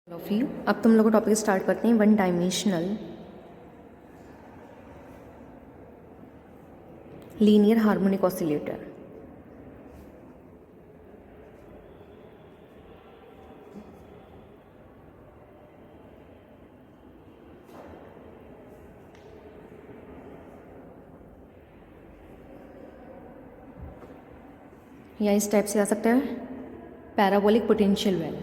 Of you. अब तुम लोग टॉपिक स्टार्ट करते हैं। One dimensional linear harmonic oscillator. या इस टाइप से आ सकता है पैराबोलिक पोटेंशियल वेल।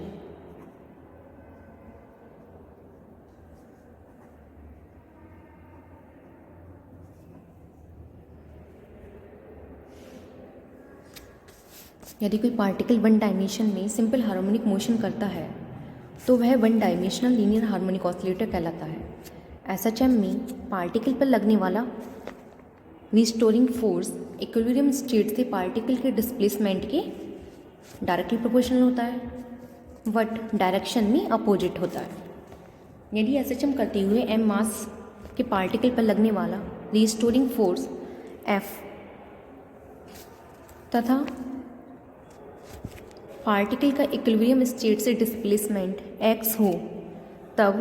यदि कोई पार्टिकल वन डायमेंशन में सिंपल हार्मोनिक मोशन करता है तो वह one dimensional linear harmonic oscillator कहलाता है। एसएचएम में पार्टिकल पर लगने वाला रिस्टोरिंग फोर्स इक्विलिब्रियम स्टेट से पार्टिकल के डिस्प्लेसमेंट के डायरेक्टली प्रोपोर्शनल होता है, बट डायरेक्शन में अपोजिट होता है। यदि एसएचएम करते हुए एम मास के पार्टिकल पर लगने वाला रिस्टोरिंग फोर्स एफ तथा पार्टिकल का इक्विलिब्रियम स्टेट से डिस्प्लेसमेंट x हो, तब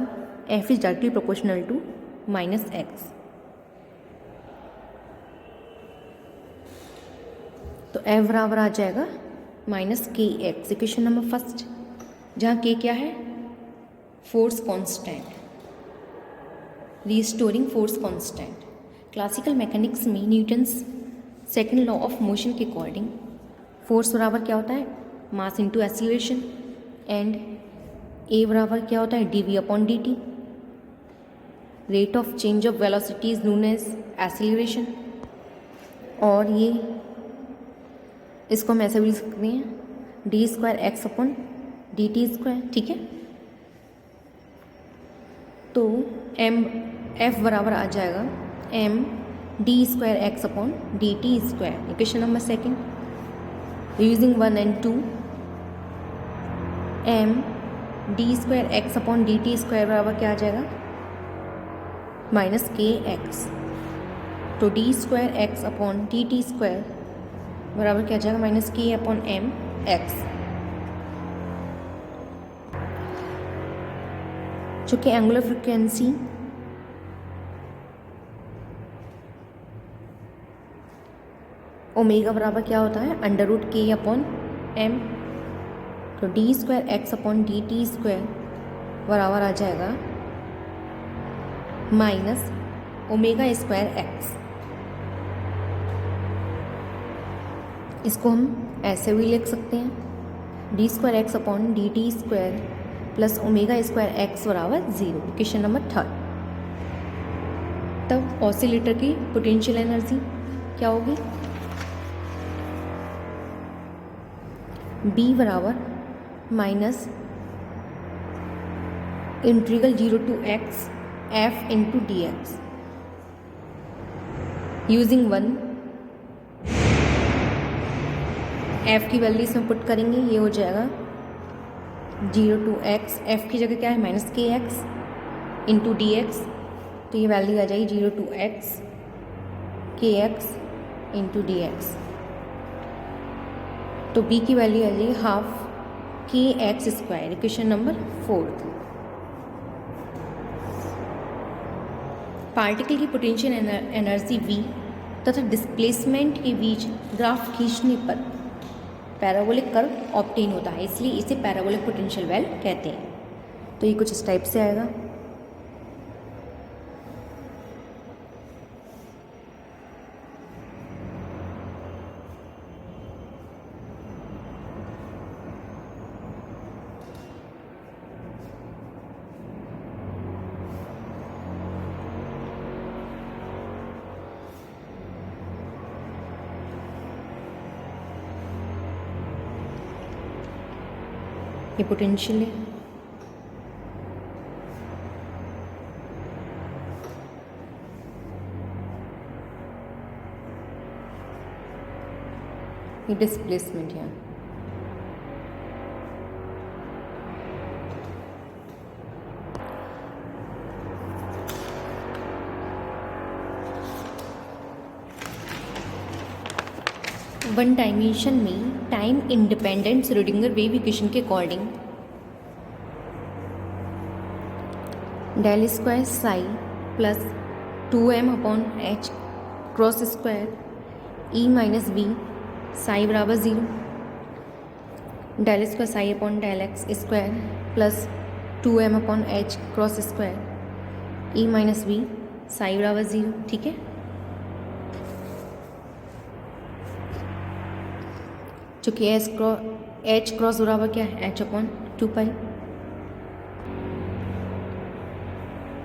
f is directly proportional to -x। तो f बराबर आ जाएगा -kx, इक्वेशन नंबर फर्स्ट, जहाँ k क्या है? Force constant, restoring force constant. Classical mechanics में Newton's second law of motion के अकॉर्डिंग फोर्स बराबर क्या होता है? Mass into acceleration, and a बराबर क्या होता है? dv upon dt। Rate of change of velocity is known as acceleration. और ये इसको हम ऐसे भी लिख सकते हैं D square x upon D T square, ठीक है। तो एम एफ बराबर आ जाएगा M D square x upon D T square, equation number second. Using 1 and 2, M D square x upon D T square बराबर क्या आ जाएगा? -kx। तो D square x upon D T square बराबर क्या आ जाएगा? -k अपॉन एम एक्स, जो कि एंगुलर फ्रिक्वेंसी ओमेगा बराबर क्या होता है? √k upon m. तो D square x upon D T square बराबर आ जाएगा -ओमेगा स्क्वायर एक्स। इसको हम ऐसे भी लिख सकते हैं D square x upon D T square plus omega square x बराबर 0, इक्वेशन नंबर थर्ड। तब ऑसिलेटर की पोटेंशियल एनर्जी क्या होगी? B बराबर minus integral 0 to x f into d x. Using 1, f की वैल्यू इसमें पुट करेंगे, ये हो जाएगा 0 to x, f की जगह क्या है? -kx into d x. तो ये वैल्यू आ जाएगी 0 to x kx into d x. तो b की वैल्यू आ जाएगी half kx square, equation number fourth. Particle की पोटेंशियल एनर्जी v तथा डिस्प्लेसमेंट के बीच ग्राफ खींचने पर पैराबोलिक कर्व ऑब्टेन होता है, इसलिए इसे पैराबोलिक पोटेंशियल वेल कहते हैं। तो ये कुछ इस टाइप से आएगा। ये पोटेंशियल है, ये डिस्प्लेसमेंट है। वन डायमेंशन में time independent Schrodinger wave equation के according del square psi plus 2m upon h cross square E minus b psi बराबर 0, del square psi upon del x square plus 2m upon h cross square E minus b psi बराबर 0। ठीक है, चूँकि H cross बराबर क्या है, h upon 2 पाई।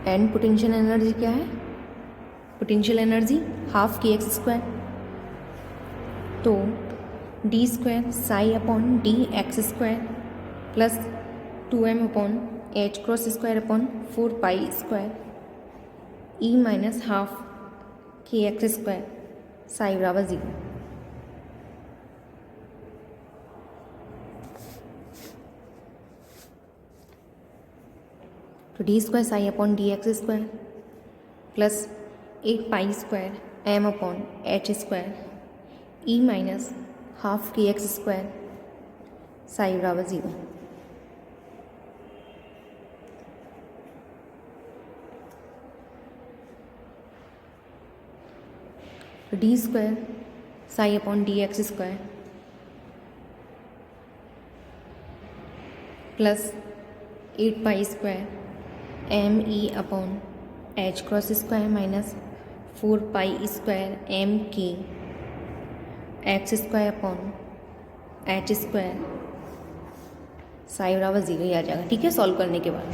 And potential energy क्या है, potential energy half k x square, तो D square psi upon D x square plus 2m upon h cross square upon 4 pi square E minus half k x square psi बराबर 0। तो D square psi upon D x square plus 8 pi square m upon h square E minus half k x square psi बराबर 0। तो D square psi upon D x square plus 8 pi square m E upon h cross square minus 4 pi square m k x square upon h square psi बराबर 0 ही आ जाएगा। ठीक है, solve करने के बाद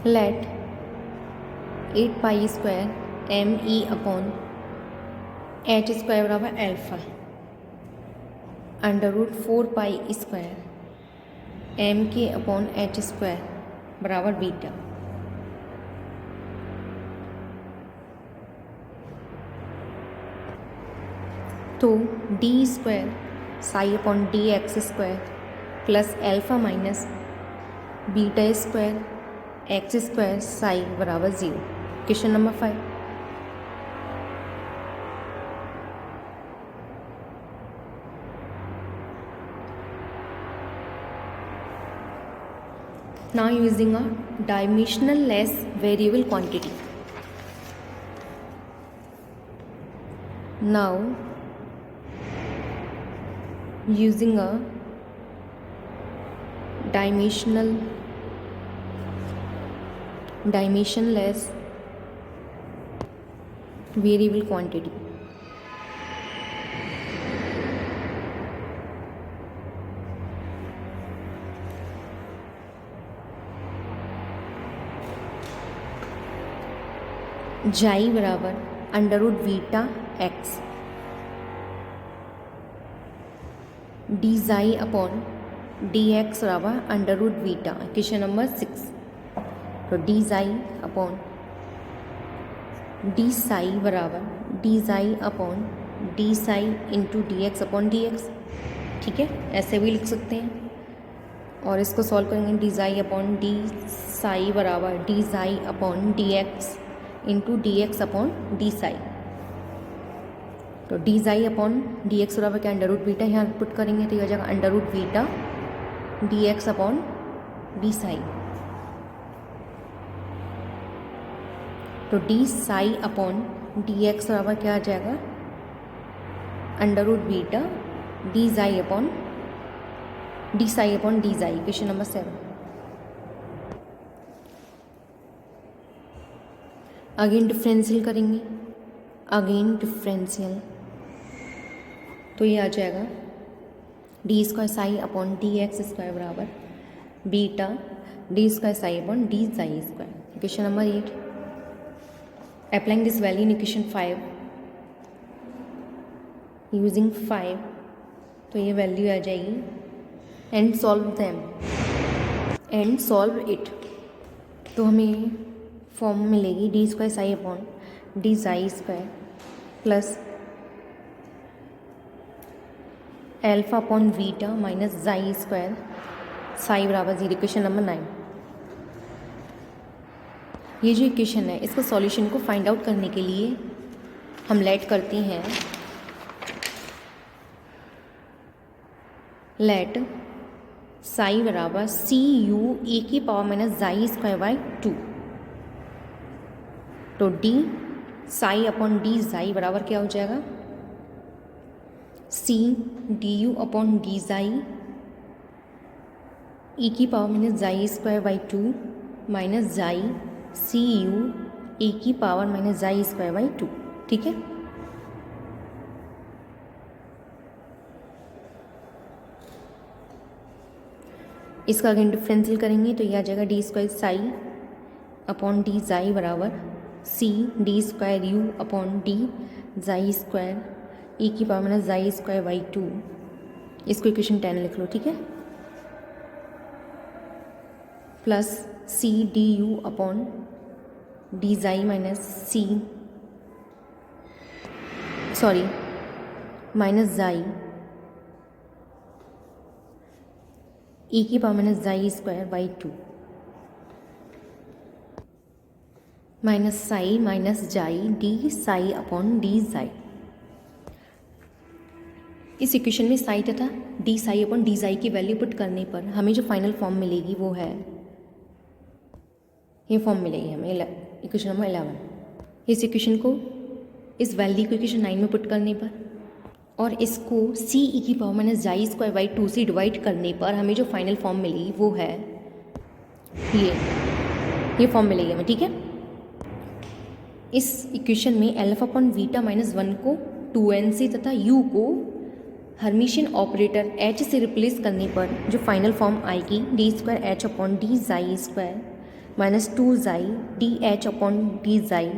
let 8 pi square m E upon h square बराबर alpha under root 4 pi square m k upon h square बराबर beta. तो D square psi upon D x square plus alpha minus beta square x square psi बराबर 0। Question number 5। Now using a dimensionless variable quantity. Now using a dimensionless variable quantity. Xi बराबर under root beta X D xi upon D x बराबर under root beta. Question number 6। तो d xi upon d Sai बराबर d xi upon d Sai into d x upon D x. ठीक है, ऐसे भी लिख सकते हैं और इसको सॉल्व करेंगे। D xi upon d Sai बराबर d xi upon D x into d x upon d psi. तो d xi upon D x बराबर क्या, अंडर रूट बीटा, यहाँ पुट करेंगे तो ये हो जाएगा under root beta d x upon d psi. तो d psi upon D x बराबर क्या आ जाएगा, under root beta d xi upon d psi upon D xi. Question number 7। Again differential करेंगे, अगेन डिफरेंशियल, तो ये आ जाएगा d square psi upon D x square बराबर beta d square psi upon d psi square. Question number 8। Applying this value in equation 5 using 5, तो ये value आ जाएगी and solve them and solve it. तो हमें फॉर्म मिलेगी d square psi upon d psi square plus alpha upon beta minus xi square psi बराबर 0। Equation number 9। ये जो इक्वेशन है इसका सॉल्यूशन को फाइंड आउट करने के लिए हम लेट करते हैं लेट साई बराबर सी यू ई की power minus xi square by 2। तो d psi upon D xi बराबर क्या हो जाएगा, C D you upon D xi ई की power minus xi square by 2 minus xi C U E की power minus xi square by 2। ठीक है, इसका अगर डिफरेंशियल करेंगे तो यह आ जाएगा d square psi upon D xi बराबर C d square u upon D xi square e की power minus xi square by 2। इसको इक्वेशन 10 लिख लो। ठीक है, plus C D you upon D xi minus C minus xi ई की power minus xi square by 2 minus psi minus xi d psi upon D xi. इस equation में साई तथा D psi upon D जाई की वैल्यू पुट करने पर हमें जो फाइनल फॉर्म मिलेगी वो है ये फॉर्म मिलेगी हमें इक्वेशन नंबर 11। इस इक्वेशन को इस वैल्यू को इक्वेशन 9 में पुट करने पर और इसको सी ई की power minus xi square by 2 से डिवाइड करने पर हमें जो फाइनल फॉर्म मिलेगी वो है ये फॉर्म मिलेगी हमें। ठीक है, इस इक्वेशन में एल्फा अपॉन बीटा माइनस 1 को 2n से तथा u को हर्मिशियन ऑपरेटर h से रिप्लेस करने पर जो फाइनल फॉर्म आएगी D square H upon D xi square minus 2 जाई डी एच अपॉन डी जाई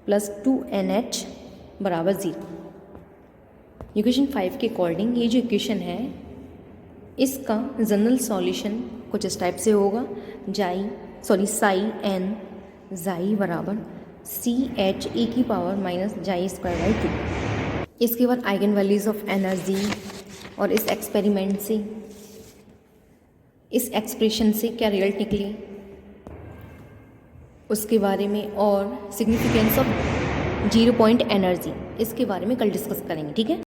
प्लस 2nh बराबर 0। इक्वेशन 5 के अकॉर्डिंग ये जो इक्वेशन है इसका जनरल सॉल्यूशन कुछ इस टाइप से होगा, साई एन जाई बराबर सी एच ई की power minus xi square by 2। इसके बाद आइगन वैल्यूज ऑफ एनर्जी और इस एक्सपेरिमेंट से इस एक्सप्रेशन से क्या रिजल्ट निकले उसके बारे में और सिग्निफिकेंस ऑफ 0 पॉइंट एनर्जी इसके बारे में कल डिस्कस करेंगे। ठीक है।